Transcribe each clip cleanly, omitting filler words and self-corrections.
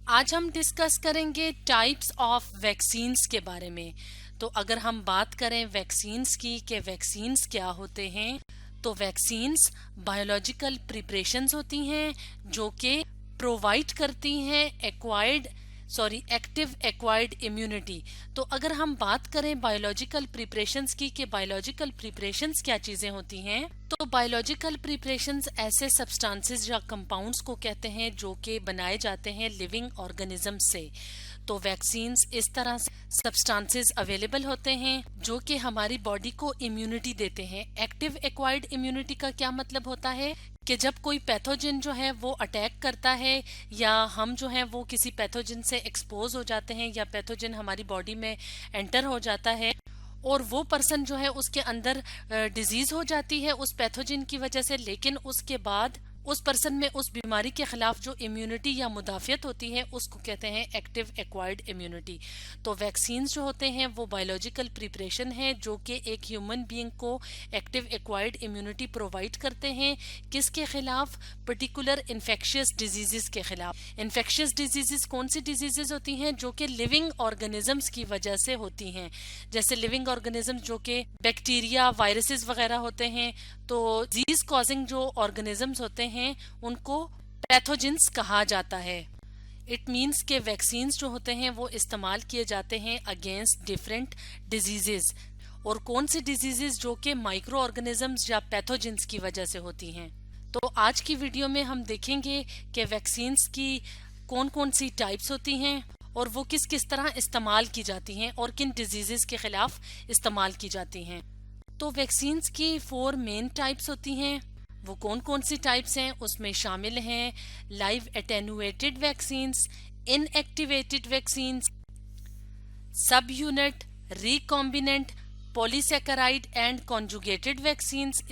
आज हम डिस्कस करेंगे टाइप्स ऑफ वैक्सीन्स के बारे में। तो अगर हम बात करें वैक्सीन्स की कि वैक्सीन्स क्या होते हैं, तो वैक्सीन्स बायोलॉजिकल प्रिपरेशंस होती हैं जो कि प्रोवाइड करती हैं एक्टिव एक्वायर्ड इम्यूनिटी। तो अगर हम बात करें बायोलॉजिकल प्रिपरेशंस की कि बायोलॉजिकल प्रिपरेशंस क्या चीजें होती हैं, तो बायोलॉजिकल प्रिपरेशंस ऐसे सब्सटेंसेस या कंपाउंड्स को कहते हैं जो कि बनाए जाते हैं लिविंग ऑर्गेनिज्म से। तो वैक्सीन्स इस तरह से सब्सटेंसेस अवेलेबल होते हैं जो कि हमारी बॉडी को इम्यूनिटी देते हैं। एक्टिव एक्वायर्ड इम्यूनिटी का क्या मतलब होता है कि जब कोई पैथोजन जो है वो अटैक करता है या हम जो है वो किसी पैथोजन से एक्सपोज हो जाते हैं या पैथोजन हमारी बॉडी में एंटर हो जाता है और वो पर्सन जो है उसके अंदर डिजीज हो जाती है उस पैथोजन की वजह से, लेकिन उसके बाद उस पर्सन में उस बीमारी के खिलाफ जो इम्यूनिटी या मुदाफियत होती है उसको कहते हैं एक्टिव एक्वायर्ड इम्यूनिटी। तो वैक्सीन्स जो होते हैं वो बायोलॉजिकल प्रिपरेशन है जो कि एक ह्यूमन बीइंग को एक्टिव एक्वायर्ड इम्यूनिटी प्रोवाइड करते हैं। किसके खिलाफ? पर्टिकुलर इन्फेक्शियस डिजीजेस के खिलाफ। इन्फेक्शियस डिजीजेस कौन सी डिजीजेस होती हैं? जो कि लिविंग ऑर्गेनिजम्स की वजह से होती हैं। जैसे लिविंग ऑर्गेनिज्म जो कि बैक्टीरिया, वायरसेस वगैरह होते हैं। तो डिजीज कॉजिंग जो ऑर्गेनिजम्स होते हैं उनको पैथोजेंस कहा जाता है। इट मीन्स के वैक्सीन्स जो होते हैं वो इस्तेमाल किए जाते हैं अगेंस्ट डिफरेंट डिजीजेस। और कौन सी डिजीजेस? जो कि माइक्रो ऑर्गेनिजम्स या पैथोजेंस की वजह से होती हैं। तो आज की वीडियो में हम देखेंगे कि वैक्सीन्स की कौन कौन सी टाइप्स होती हैं और वो किस किस तरह इस्तेमाल की जाती हैं और किन डिजीजेस के खिलाफ इस्तेमाल की जाती हैं। तो वैक्सीन्स की 4 मेन टाइप्स होती हैं। वो कौन कौन सी टाइप्स हैं? उसमें शामिल हैं live attenuated vaccines, inactivated vaccines, subunit, recombinant, polysaccharide and conjugated vaccines,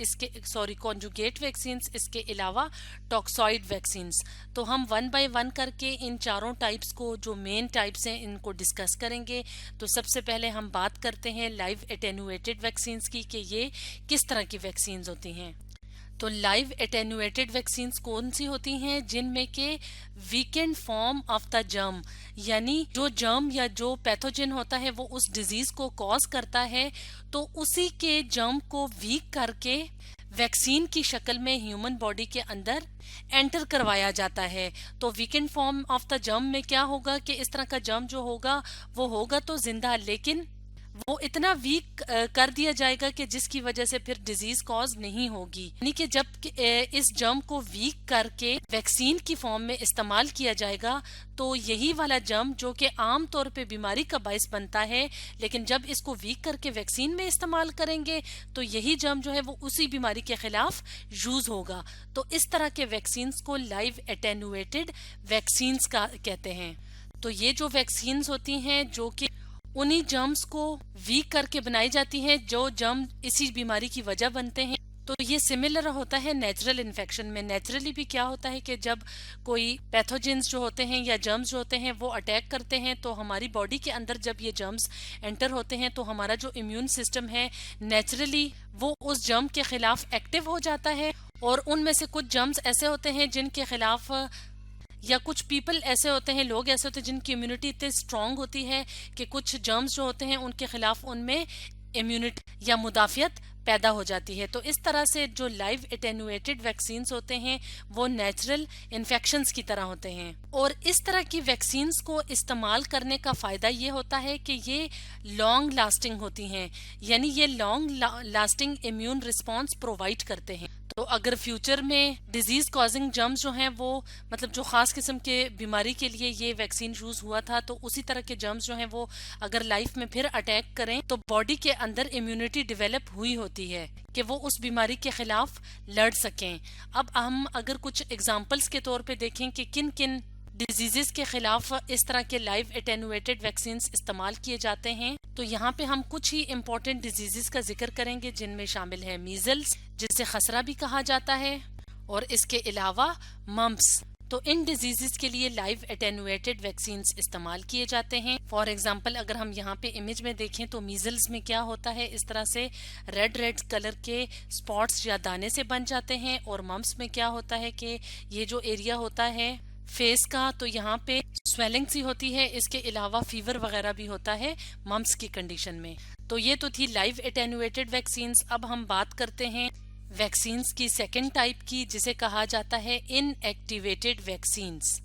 conjugate vaccines, इसके अलावा टॉक्सॉइड वैक्सीन्स। तो हम 1 बाय 1 करके इन चारों टाइप्स को, जो मेन टाइप्स हैं, इनको डिस्कस करेंगे। तो सबसे पहले हम बात करते हैं लाइव एटेन्युएटेड वैक्सीन्स की कि ये किस तरह की वैक्सीन्स होती हैं। तो लाइव एटेन्युएटेड वैक्सीन्स कौन सी होती हैं? जिनमें के weekend form of the germ, यानी जो जर्म या जो पैथोजन होता है वो उस डिजीज को कॉज करता है, तो उसी के जर्म को वीक करके वैक्सीन की शक्ल में ह्यूमन बॉडी के अंदर एंटर करवाया जाता है। तो weekend form of the germ में क्या होगा कि इस तरह का जर्म जो होगा वो होगा तो जिंदा, लेकिन वो इतना वीक कर दिया जाएगा कि जिसकी वजह से फिर डिजीज कॉज नहीं होगी। यानी कि जब इस जर्म को वीक करके वैक्सीन की फॉर्म में इस्तेमाल किया जाएगा तो यही वाला जर्म जो कि आम तौर पे बीमारी का बायस बनता है, लेकिन जब इसको वीक करके वैक्सीन में इस्तेमाल करेंगे तो यही जर्म जो है वो उसी बीमारी के खिलाफ यूज होगा। तो इस तरह के वैक्सीन्स को लाइव एटेन्युएटेड वैक्सीन्स का कहते हैं। तो ये जो वैक्सीन्स होती हैं जो कि उन्हीं जर्म्स को वीक करके बनाई जाती हैं जो जर्म इसी बीमारी की वजह बनते हैं। तो ये सिमिलर होता है नेचुरल इन्फेक्शन में। नेचुरली भी क्या होता है कि जब कोई पैथोजेंस जो होते हैं या जर्म्स जो होते हैं वो अटैक करते हैं तो हमारी बॉडी के अंदर जब ये जर्म्स एंटर होते हैं तो हमारा जो इम्यून सिस्टम है नेचुरली वो उस जर्म के खिलाफ एक्टिव हो जाता है। और उनमें से कुछ जर्म्स ऐसे होते हैं जिनके खिलाफ, या कुछ पीपल ऐसे होते हैं, लोग ऐसे होते हैं जिनकी इम्यूनिटी इतनी स्ट्रांग होती है कि कुछ जर्म्स जो होते हैं उनके खिलाफ उनमें इम्यूनिटी या मुदाफियत पैदा हो जाती है। तो इस तरह से जो लाइव एटेन्युएटेड वैक्सीन्स होते हैं वो नेचुरल इन्फेक्शंस की तरह होते हैं। और इस तरह की वैक्सीन्स को इस्तेमाल करने का फायदा ये होता है कि ये लॉन्ग लास्टिंग होती हैं, यानी ये long lasting immune response provide करते हैं। तो अगर फ्यूचर में डिजीज कॉजिंग जर्म्स जो हैं वो, मतलब जो खास किस्म के बीमारी के लिए ये वैक्सीन यूज हुआ था, तो उसी तरह के जर्म्स जो हैं वो अगर लाइफ में फिर अटैक करें तो बॉडी के अंदर इम्यूनिटी डेवलप हुई होती है कि वो उस बीमारी के खिलाफ लड़ सकें। अब हम अगर कुछ एग्जाम्पल्स के तौर पे देखें कि किन किन डिजीजेस के खिलाफ इस तरह के लाइव एटेन्युएटेड वैक्सीन्स इस्तेमाल किए जाते हैं, तो यहाँ पे हम कुछ ही इम्पोर्टेंट डिजीजेस का जिक्र करेंगे जिनमें शामिल है मीजल्स, जिसे खसरा भी कहा जाता है, और इसके अलावा मम्प्स। तो इन डिजीजेस के लिए लाइव एटेन्युएटेड वैक्सीन्स इस्तेमाल किए जाते हैं। फॉर एग्जांपल अगर हम यहाँ पे इमेज में देखें तो मीजल्स में क्या होता है, इस तरह से रेड रेड कलर के स्पॉट्स या दाने से बन जाते हैं। और मम्प्स में क्या होता है कि ये जो एरिया होता है फेस का, तो यहाँ पे स्वेलिंग सी होती है, इसके अलावा फीवर वगैरह भी होता है मम्स की कंडीशन में। तो ये तो थी लाइव एटेन्यूएटेड वैक्सीन्स। अब हम बात करते हैं वैक्सीन्स की सेकेंड टाइप की, जिसे कहा जाता है इनएक्टिवेटेड वैक्सीन्स।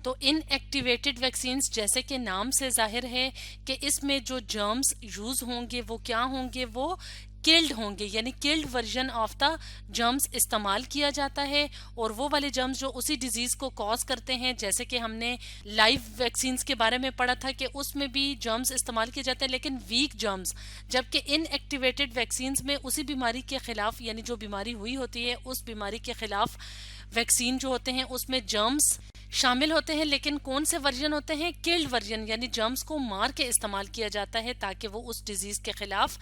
तो इनएक्टिवेटेड वैक्सीन्स जैसे कि नाम से जाहिर है कि इसमें जो जर्म्स यूज होंगे वो क्या होंगे, वो किल्ड होंगे, यानी killed version of the germs इस्तेमाल किया जाता है। और वो वाले जर्म्स जो उसी डिजीज को कॉज करते हैं, जैसे कि हमने लाइव वैक्सीन्स के बारे में पढ़ा था कि उसमें भी जर्म्स इस्तेमाल किए जाते हैं लेकिन वीक जर्म्स, जबकि इनएक्टिवेटेड वैक्सीन्स में उसी बीमारी के खिलाफ, यानी जो बीमारी हुई होती है उस बीमारी के खिलाफ वैक्सीन जो होते हैं उसमें जर्म्स शामिल होते हैं, लेकिन कौन से वर्जन होते हैं, किल्ड वर्जन, यानी जर्म्स को मार के इस्तेमाल किया जाता है ताकि वो उस डिजीज के खिलाफ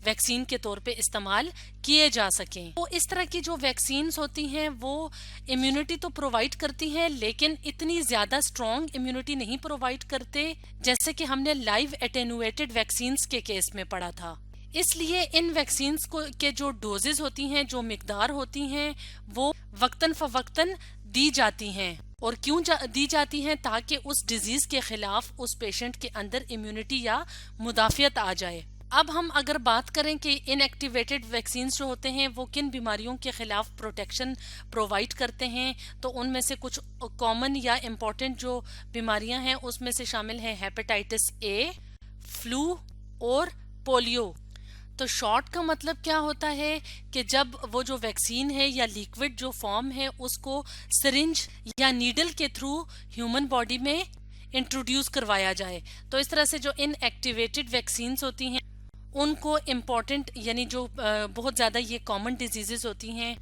वैक्सीन के तौर पे इस्तेमाल किए जा सकें। तो इस तरह की जो वैक्सीन्स होती हैं वो इम्यूनिटी तो प्रोवाइड करती हैं लेकिन इतनी ज्यादा स्ट्रॉन्ग इम्यूनिटी नहीं प्रोवाइड करते जैसे कि हमने लाइव एटेन्यूएटेड वैक्सीन्स के केस में पढ़ा था। इसलिए इन वैक्सीन्स को के जो डोजेज होती हैं, जो मिकदार होती हैं, वो वक्तन फवक्तन दी जाती हैं। और क्यों दी जाती हैं, ताकि उस डिजीज के खिलाफ उस पेशेंट के अंदर इम्यूनिटी या मुदाफियत आ जाए। अब हम अगर बात करें कि इनएक्टिवेटेड वैक्सीन्स जो होते हैं वो किन बीमारियों के खिलाफ प्रोटेक्शन प्रोवाइड करते हैं, तो उनमें से कुछ कॉमन या इम्पोर्टेंट जो बीमारियां हैं उसमें से शामिल है हेपेटाइटिस ए, फ्लू और पोलियो। तो शॉर्ट का मतलब क्या होता है कि जब वो जो वैक्सीन है या लिक्विड जो फॉर्म है उसको सिरिंज या नीडल के थ्रू ह्यूमन बॉडी में इंट्रोड्यूस करवाया जाए। तो इस तरह से जो इनएक्टिवेटेड वैक्सीन्स होती हैं उनको इम्पोर्टेंट, यानी जो बहुत ज़्यादा ये कॉमन डिजीजेस होती हैं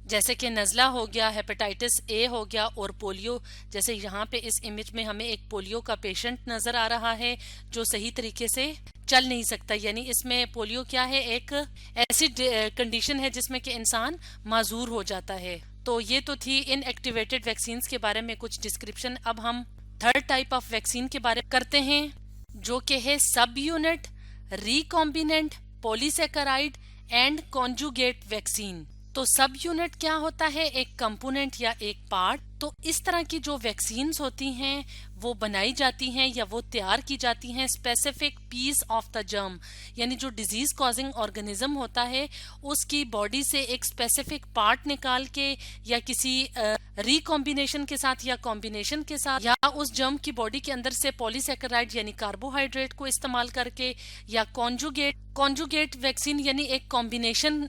जैसे कि नज़ला हो गया, हेपेटाइटिस ए हो गया और पोलियो। जैसे यहाँ पे इस इमेज में हमें एक पोलियो का पेशेंट नज़र आ रहा है जो सही तरीके से चल नहीं सकता, यानी इसमें पोलियो क्या है, एक ऐसी कंडीशन है जिसमें कि इंसान माजूर हो जाता है। तो ये तो थी इनएक्टिवेटेड वैक्सीन्स के बारे में कुछ डिस्क्रिप्शन। अब हम थर्ड टाइप ऑफ वैक्सीन के बारे में करते हैं जो कि है सब unit, recombinant, polysaccharide and conjugate vaccine. तो सब यूनिट क्या होता है, एक कंपोनेंट या एक पार्ट। तो इस तरह की जो वैक्सीन्स होती हैं वो बनाई जाती हैं या वो तैयार की जाती हैं specific piece of the germ, यानी जो डिजीज कॉजिंग ऑर्गेनिज्म होता है उसकी बॉडी से एक स्पेसिफिक पार्ट निकाल के या किसी रिकॉम्बिनेशन के साथ या कॉम्बिनेशन के साथ या उस जर्म की बॉडी के अंदर से पॉलीसेकेराइड यानी कार्बोहाइड्रेट को इस्तेमाल करके या कॉन्जुगेट वैक्सीन यानी एक कॉम्बिनेशन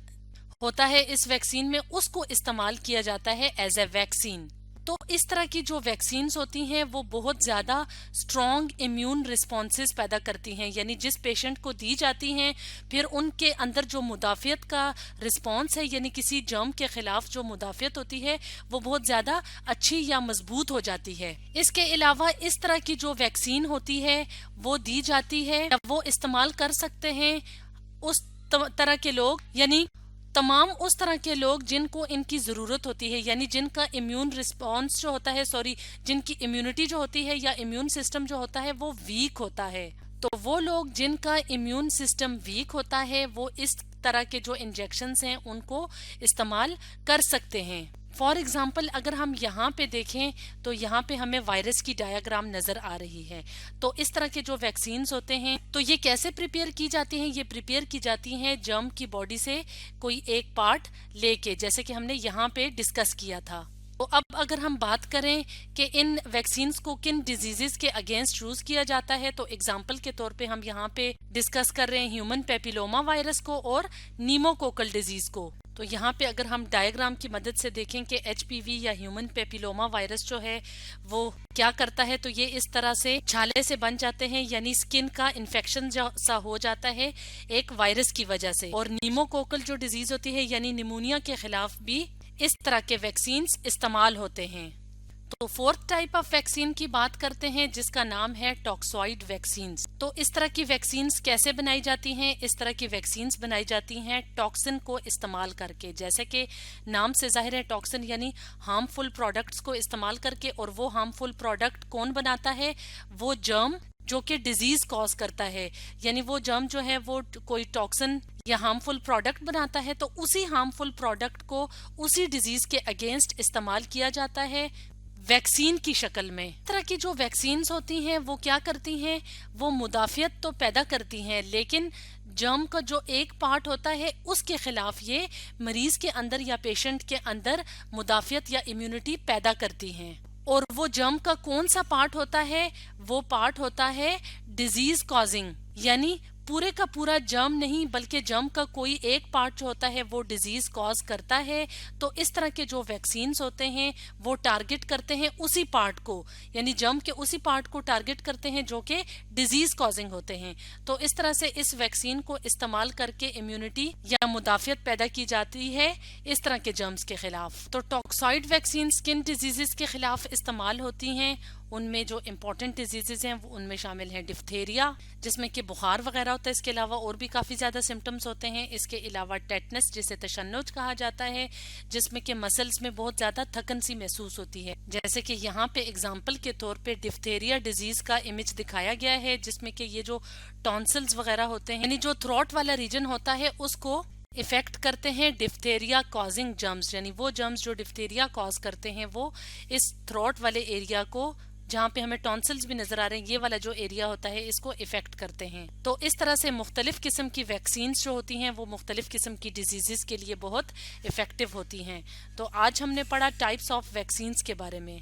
होता है इस वैक्सीन में, उसको इस्तेमाल किया जाता है एज ए वैक्सीन। तो इस तरह की जो वैक्सीन्स होती हैं वो बहुत ज़्यादा स्ट्रॉन्ग इम्यून रिस्पॉन्सेज पैदा करती हैं, यानी जिस पेशेंट को दी जाती हैं फिर उनके अंदर जो मुदाफियत का रिस्पॉन्स है, यानी किसी जर्म के खिलाफ जो मुदाफियत होती है वो बहुत ज़्यादा अच्छी या मजबूत हो जाती है। इसके अलावा इस तरह की जो वैक्सीन होती है वो दी जाती है, वो इस्तेमाल कर सकते हैं उस तरह के लोग, यानी तमाम उस तरह के लोग जिनको इनकी ज़रूरत होती है, यानी जिनका इम्यून रिस्पॉन्स जो होता है, जिनकी इम्यूनिटी जो होती है या इम्यून सिस्टम जो होता है वो वीक होता है। तो वो लोग जिनका इम्यून सिस्टम वीक होता है वो इस तरह के जो इंजेक्शंस हैं उनको इस्तेमाल कर सकते हैं। फॉर एग्जाम्पल अगर हम यहाँ पे देखें तो यहाँ पे हमें वायरस की डायग्राम नजर आ रही है। तो इस तरह के जो वैक्सीन्स होते हैं तो ये कैसे प्रिपेयर की जाती हैं, ये प्रिपेयर की जाती हैं जर्म की बॉडी से कोई एक पार्ट लेके, जैसे कि हमने यहाँ पे डिस्कस किया था। तो अब अगर हम बात करें कि इन वैक्सीन्स को किन डिजीजेस के अगेंस्ट यूज किया जाता है, तो एग्जाम्पल के तौर पे हम यहाँ पे डिस्कस कर रहे हैं ह्यूमन पेपिलोमा वायरस को और नीमोकोकल डिजीज को। तो यहाँ पे अगर हम डायग्राम की मदद से देखें कि एचपीवी या ह्यूमन पेपिलोमा वायरस जो है वो क्या करता है, तो ये इस तरह से छाले से बन जाते हैं, यानी स्किन का इन्फेक्शन सा हो जाता है एक वायरस की वजह से। और नीमोकोकल जो डिजीज होती है यानी निमोनिया के खिलाफ भी इस तरह के वैक्सीन्स इस्तेमाल होते हैं। तो फोर्थ टाइप ऑफ वैक्सीन की बात करते हैं जिसका नाम है टॉक्सॉइड वैक्सीन्स। तो इस तरह की वैक्सीन्स कैसे बनाई जाती हैं, इस तरह की वैक्सीन्स बनाई जाती हैं टॉक्सिन को इस्तेमाल करके, जैसे कि नाम से जाहिर है टॉक्सिन यानी हार्मफुल प्रोडक्ट्स को इस्तेमाल करके। और वो हार्मफुल प्रोडक्ट कौन बनाता है, वो जर्म जो कि डिजीज कॉज करता है, यानी वो जर्म जो है वो कोई टॉक्सिन या हार्मफुल प्रोडक्ट बनाता है, तो उसी हार्मफुल प्रोडक्ट को उसी डिजीज के अगेंस्ट इस्तेमाल किया जाता है ویکسین کی شکل میں. اس طرح کی جو ویکسینز ہوتی ہیں وہ کیا کرتی ہیں، وہ مدافعت تو پیدا کرتی ہیں لیکن جرم کا جو ایک پارٹ ہوتا ہے اس کے خلاف یہ مریض کے اندر یا پیشنٹ کے اندر مدافعت یا امیونٹی پیدا کرتی ہیں. اور وہ جرم کا کون سا پارٹ ہوتا ہے، وہ پارٹ ہوتا ہے ڈیزیز کازنگ، یعنی پورے کا پورا جرم نہیں بلکہ جرم کا کوئی ایک پارٹ جو ہوتا ہے وہ ڈیزیز کاز کرتا ہے. تو اس طرح کے جو ویکسینز ہوتے ہیں وہ ٹارگٹ کرتے ہیں اسی پارٹ کو، یعنی جرم کے اسی پارٹ کو ٹارگٹ کرتے ہیں جو کہ ڈیزیز کازنگ ہوتے ہیں. تو اس طرح سے اس ویکسین کو استعمال کر کے امیونٹی یا مدافعت پیدا کی جاتی ہے اس طرح کے جرمز کے خلاف. تو ٹاکسائڈ ویکسین سکن ڈیزیزز کے خلاف استعمال ہوتی ہیں. ان میں جو امپورٹنٹ ڈیزیزز ہیں وہ ان میں شامل ہیں ڈفتیریا، جس میں کہ بخار وغیرہ ہوتا ہے، اس کے علاوہ اور بھی کافی زیادہ سمٹمز ہوتے ہیں. اس کے علاوہ ٹیٹنس جسے تشنج کہا جاتا ہے، جس میں کہ مسلز میں بہت زیادہ تھکن سی محسوس ہوتی ہے. جیسے کہ یہاں پہ اگزامپل کے طور پہ ڈفتیریا ڈیزیز کا امیج دکھایا گیا ہے، جس میں کہ یہ جو ٹونسلز وغیرہ ہوتے ہیں یعنی جو تھروٹ والا ریجن ہوتا ہے اس کو افیکٹ کرتے ہیں ڈفتیریا کازنگ جرمز، یعنی وہ جرمز جو ڈفتیریا کاز کرتے ہیں وہ اس تھروٹ والے ایریا کو، جہاں پہ ہمیں ٹونسلز بھی نظر آ رہے ہیں، یہ والا جو ایریا ہوتا ہے اس کو افیکٹ کرتے ہیں. تو اس طرح سے مختلف قسم کی ویکسینز جو ہوتی ہیں وہ مختلف قسم کی ڈیزیزز کے لیے بہت افیکٹو ہوتی ہیں. تو آج ہم نے پڑھا ٹائپس آف ویکسینز کے بارے میں.